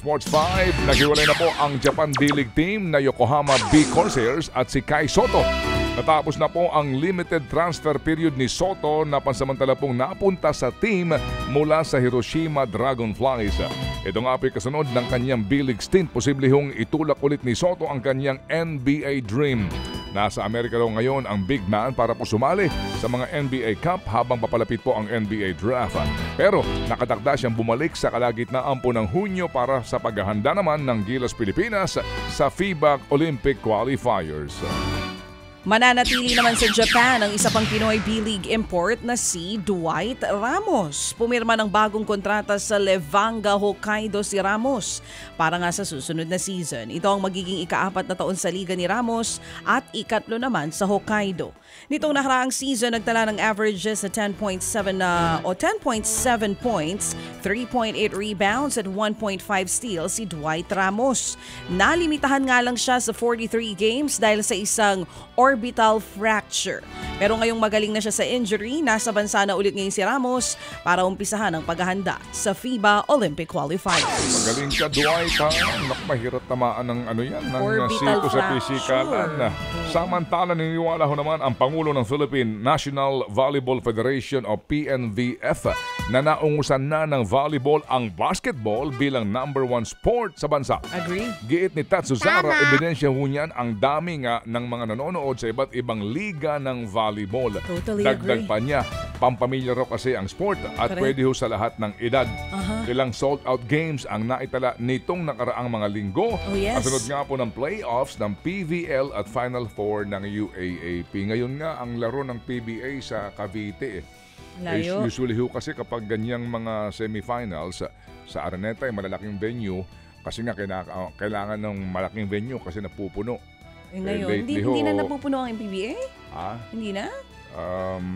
Sports 5, naghiwalay na po ang Japan D-League team na Yokohama B Corsairs at si Kai Soto. Natapos na po ang limited transfer period ni Soto na pansamantala pong napunta sa team mula sa Hiroshima Dragonflies. Ito nga po kasunod ng kanyang B-League stint. Posible hong itulak ulit ni Soto ang kanyang NBA dream. Nasa Amerika raw ngayon ang big man para po sumali sa mga NBA Cup habang papalapit po ang NBA Draft. Pero nakatakda siyang bumalik sa kalagitnaan po ng Hunyo para sa paghahanda naman ng Gilas Pilipinas sa FIBA Olympic Qualifiers. Mananatili naman sa Japan ang isa pang Pinoy B-League import na si Dwight Ramos. Pumirma ng bagong kontrata sa Levanga Hokkaido si Ramos para nga sa susunod na season. Ito ang magiging ika-4 na taon sa liga ni Ramos at ika-3 naman sa Hokkaido. Nitong nakaraang season, nagtala ng averages sa 10.7 points, 3.8 rebounds at 1.5 steals si Dwight Ramos. Nalimitahan nga lang siya sa 43 games dahil sa isang orbital fracture. Pero ngayong magaling na siya sa injury, nasa bansa na ulit ngayon si Ramos para umpisahan ang paghahanda sa FIBA Olympic Qualifiers. Magaling ka, Dwight, ha? Mahirap tamaan ng ng orbital siko sa pisikalan. Samantala, niniwala ho naman ang Pangulo ng Philippine National Volleyball Federation o PNVF na naungusan na ng volleyball ang basketball bilang #1 sport sa bansa. Agree. Giit ni Tatsu Zara, ebidensya ho niyan ang dami nga ng mga nanonood sa iba't ibang liga ng volleyball. Totally Dagdag agree. pa niya, pampamilya raw kasi ang sport at Correct. pwede ho sa lahat ng edad. Ilang sold-out games ang naitala nitong nakaraang mga linggo. Oh, yes. At sunod nga po ng playoffs ng PVL at Final Four ng UAAP. Ngayon nga ang laro ng PBA sa Cavite. Layo. Usually ho kasi kapag ganyang mga semifinals sa Araneta ay malalaking venue kasi nga kailangan ng malaking venue kasi napupuno. Ngayon, hindi na napupuno ang PBA? Hindi na?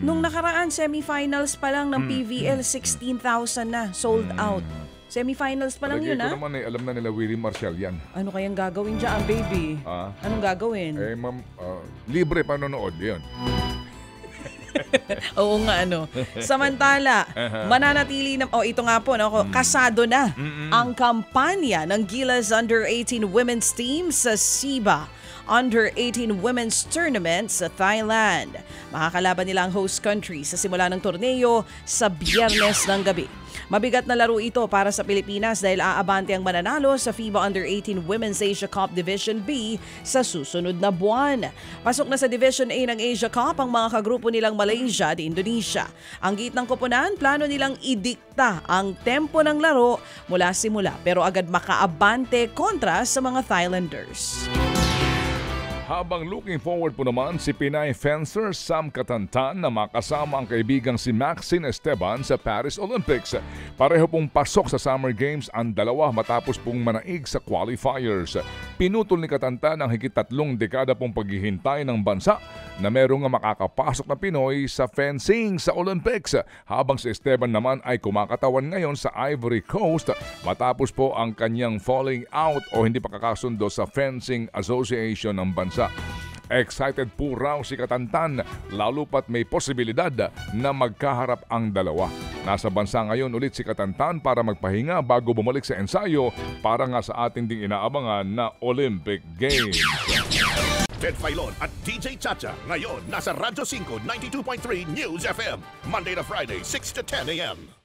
Nung nakaraan, semifinals pa lang ng PVL, 16,000 na, sold out. Semifinals pa lang yun, Ito naman alam na nila Willie Marshall yan. Ano kayang gagawin dyan, baby? Anong gagawin? Ma'am, libre panonood, yun. Oo nga, Samantala, mananatili na, ito nga po, kasado na ang kampanya ng Gilas Under-18 Women's Team sa SIBA Under-18 Women's Tournament sa Thailand. Makakalaban nila ang host country sa simula ng torneo sa Biyernes ng gabi. Mabigat na laro ito para sa Pilipinas dahil aabante ang mananalo sa FIBA Under-18 Women's Asia Cup Division B sa susunod na buwan. Pasok na sa Division A ng Asia Cup ang mga kagrupo nilang Malaysia at Indonesia. Ang gitnang koponan, plano nilang idikta ang tempo ng laro mula simula pero agad makaabante kontra sa mga Thailanders. Habang looking forward po naman si Pinay fencer Sam Katantan na makasama ang kaibigang si Maxine Esteban sa Paris Olympics. Pareho pong pasok sa Summer Games ang dalawa matapos pong manaig sa qualifiers. Pinutol ni Katantan ang higit 3 dekada pong paghihintay ng bansa na merong makakapasok na Pinoy sa fencing sa Olympics. Habang si Esteban naman ay kumakatawan ngayon sa Ivory Coast matapos po ang kanyang falling out o hindi pakakasundo sa Fencing Association ng bansa. Excited po raw si Katantan lalo pat may posibilidad na magkaharap ang dalawa. Nasa bansa ngayon ulit si Katantan para magpahinga bago bumalik sa ensayo para nga sa ating ding inaabangan na Olympic Games. Ted Filon at DJ Chacha ngayon nasa Radyo 5 92.3 News FM Monday to Friday 6 to 10 a.m.